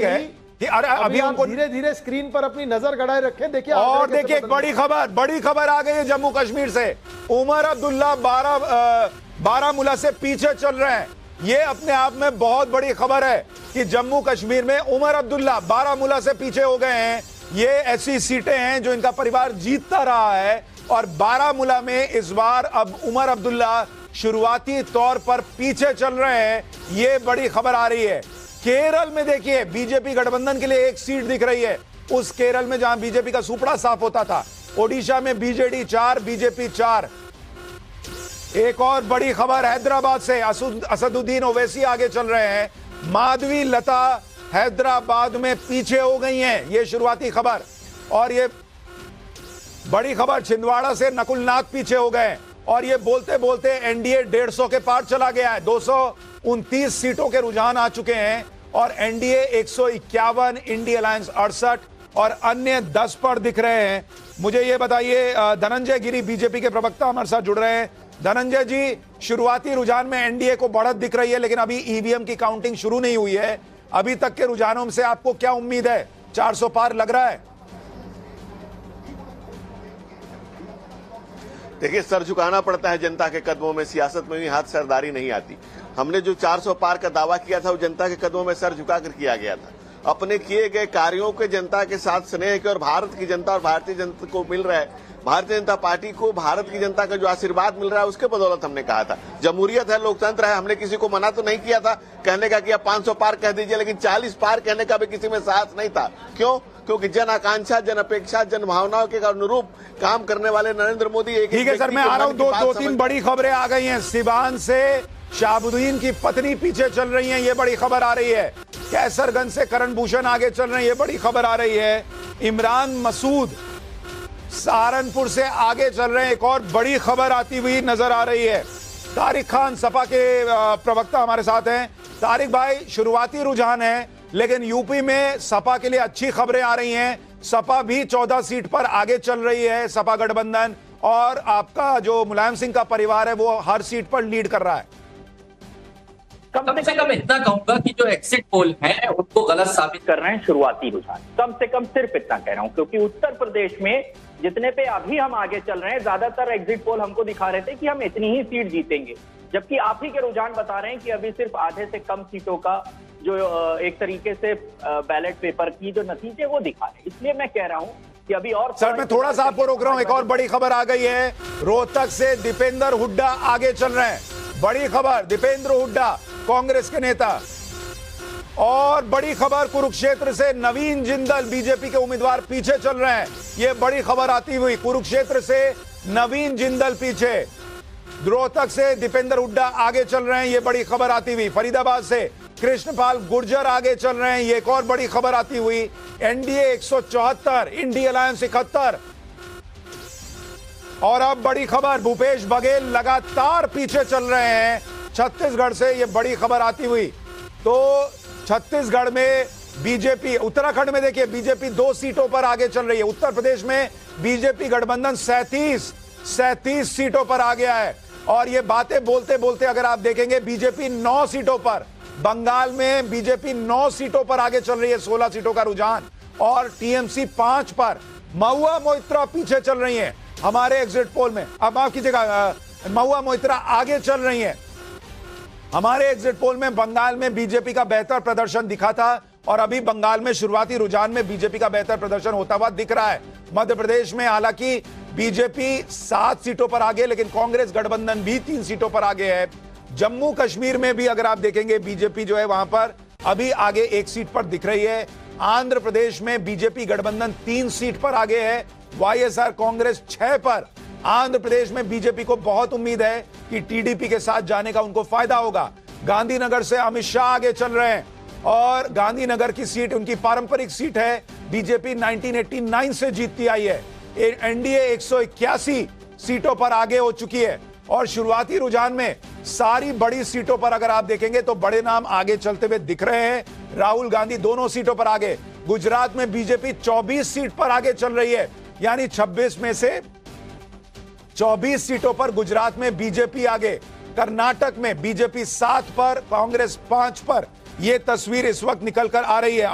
ठीक है कि अरे अभी हमको धीरे धीरे स्क्रीन पर अपनी नजर गड़ाए रखें। देखिए और देखिए एक बड़ी खबर आ गई है जम्मू कश्मीर से। उमर अब्दुल्ला बारामूला से पीछे चल रहे हैं। ये अपने आप में बहुत बड़ी खबर है कि जम्मू कश्मीर में उमर अब्दुल्ला बारामूला से पीछे हो गए हैं। ये ऐसी सीटें हैं जो इनका परिवार जीतता रहा है और बारामूला में इस बार अब उमर अब्दुल्ला शुरुआती तौर पर पीछे चल रहे हैं। ये बड़ी खबर आ रही है। केरल में देखिए बीजेपी गठबंधन के लिए एक सीट दिख रही है, उस केरल में जहां बीजेपी का सुपड़ा साफ होता था। ओडिशा में बीजेडी 4 बीजेपी 4। एक और बड़ी खबर हैदराबाद से, असदुद्दीन ओवैसी आगे चल रहे हैं। माधवी लता हैदराबाद में पीछे हो गई हैं, ये शुरुआती खबर। और ये बड़ी खबर छिंदवाड़ा से नकुलनाथ पीछे हो गए और ये बोलते बोलते एनडीए 150 के पार चला गया है। 229 सीटों के रुझान आ चुके हैं और एनडीए 151, इंडिया अलायंस 68 और अन्य 10 पर दिख रहे हैं। मुझे ये बताइए, धनंजय गिरी बीजेपी के प्रवक्ता हमारे साथ जुड़ रहे हैं। धनंजय जी, शुरुआती रुझान में एनडीए को बढ़त दिख रही है, लेकिन अभी ईवीएम की काउंटिंग शुरू नहीं हुई है। अभी तक के रुझानों से आपको क्या उम्मीद है? 400 पार लग रहा है? देखिए, सर झुकाना पड़ता है जनता के कदमों में। सियासत में भी हाथ सरदारी नहीं आती। हमने जो 400 पार का दावा किया था वो जनता के कदमों में सर झुकाकर किया गया था। अपने किए गए कार्यों के जनता के साथ स्नेह के और भारत की जनता और भारतीय जनता को मिल रहा है, भारतीय जनता पार्टी को भारत की जनता का जो आशीर्वाद मिल रहा है उसके बदौलत हमने कहा था। जमहूरियत है, लोकतंत्र है। हमने किसी को मना तो नहीं किया था कहने का कि आप 500 पार कह दीजिए, लेकिन 40 पार कहने का भी किसी में साहस नहीं था। क्यों? क्योंकि जन आकांक्षा, जन अपेक्षा, जन भावनाओं के अनुरूप काम करने वाले नरेंद्र मोदी एक ठीक है सर, मैं आ रहा हूं। दो तीन बड़ी खबरें आ गई हैं। सिवान से शाहबुद्दीन की पत्नी पीछे चल रही हैं, ये बड़ी खबर आ रही है। कैसरगंज से करण भूषण आगे चल रहे हैं, ये बड़ी खबर आ रही है। इमरान मसूद सहारनपुर से आगे चल रहे हैं, एक और बड़ी खबर आती हुई नजर आ रही है। तारिक खान सपा के प्रवक्ता हमारे साथ हैं। तारिक भाई, शुरुआती रुझान है लेकिन यूपी में सपा के लिए अच्छी खबरें आ रही हैं। सपा भी 14 सीट पर आगे चल रही है, सपा गठबंधन, और आपका जो मुलायम सिंह का परिवार है वो हर सीट पर लीड कर रहा है। कम से कम इतना कहूंगा कि जो एग्जिट पोल हैं उनको गलत साबित कर रहे हैं शुरुआती रुझान। कम से कम सिर्फ इतना कह रहा हूं, क्योंकि उत्तर प्रदेश में जितने पे अभी हम आगे चल रहे हैं, ज्यादातर एग्जिट पोल हमको दिखा रहे थे कि हम इतनी ही सीट जीतेंगे, जबकि आप ही के रुझान बता रहे हैं कि अभी सिर्फ आधे से कम सीटों का जो एक तरीके से बैलेट पेपर की जो नतीजे वो दिखा रहे हैं। इसलिए मैं कह रहा हूं कि अभी और सर मैं थोड़ा सा आपको रोक रहा हूं। एक और बड़ी खबर आ गई है, रोहतक से दीपेंद्र हुड्डा आगे चल रहे हैं। बड़ी खबर, दीपेंद्र हुड्डा कांग्रेस के नेता। और बड़ी खबर, कुरुक्षेत्र से नवीन जिंदल बीजेपी के उम्मीदवार पीछे चल रहे हैं, ये बड़ी खबर आती हुई। कुरुक्षेत्र से नवीन जिंदल पीछे, रोहतक से दीपेंद्र हुड्डा आगे चल रहे हैं, ये बड़ी खबर आती हुई। फरीदाबाद से कृष्णपाल गुर्जर आगे चल रहे हैं, ये एक और बड़ी खबर आती हुई। NDA 174, India alliance 71। और अब बड़ी खबर, भूपेश बघेल लगातार पीछे चल रहे हैं छत्तीसगढ़ से, ये बड़ी खबर आती हुई। तो छत्तीसगढ़ में बीजेपी, उत्तराखंड में देखिए बीजेपी 2 सीटों पर आगे चल रही है। उत्तर प्रदेश में बीजेपी गठबंधन 37 सीटों पर आ गया है। और ये बातें बोलते बोलते अगर आप देखेंगे बीजेपी 9 सीटों पर, बंगाल में बीजेपी 9 सीटों पर आगे चल रही है, 16 सीटों का रुझान, और टीएमसी 5 पर। महुआ मोइत्रा पीछे चल रही है हमारे एग्जिट पोल में। अब माफ कीजिएगा, महुआ मोइत्रा आगे चल रही है हमारे एग्जिट पोल में। बंगाल में बीजेपी का बेहतर प्रदर्शन दिखा था और अभी बंगाल में शुरुआती रुझान में बीजेपी का बेहतर प्रदर्शन होता हुआ दिख रहा है। मध्य प्रदेश में हालांकि बीजेपी 7 सीटों पर आगे, लेकिन कांग्रेस गठबंधन भी 3 सीटों पर आगे है। जम्मू कश्मीर में भी अगर आप देखेंगे बीजेपी जो है वहां पर अभी आगे 1 सीट पर दिख रही है। आंध्र प्रदेश में बीजेपी गठबंधन 3 सीट पर आगे है, वाईएसआर कांग्रेस 6 पर। आंध्र प्रदेश में बीजेपी को बहुत उम्मीद है कि टीडीपी के साथ जाने का उनको फायदा होगा। गांधीनगर से अमित शाह आगे चल रहे हैं और गांधीनगर की सीट उनकी पारंपरिक सीट है, बीजेपी 1989 से जीतती आई है। एनडीए 181 सीटों पर आगे हो चुकी है और शुरुआती रुझान में सारी बड़ी सीटों पर अगर आप देखेंगे तो बड़े नाम आगे चलते हुए दिख रहे हैं। राहुल गांधी दोनों सीटों पर आगे। गुजरात में बीजेपी 24 सीट पर आगे चल रही है, यानी 26 में से 24 सीटों पर गुजरात में बीजेपी आगे। कर्नाटक में बीजेपी 7 पर, कांग्रेस 5 पर। यह तस्वीर इस वक्त निकल कर आ रही है।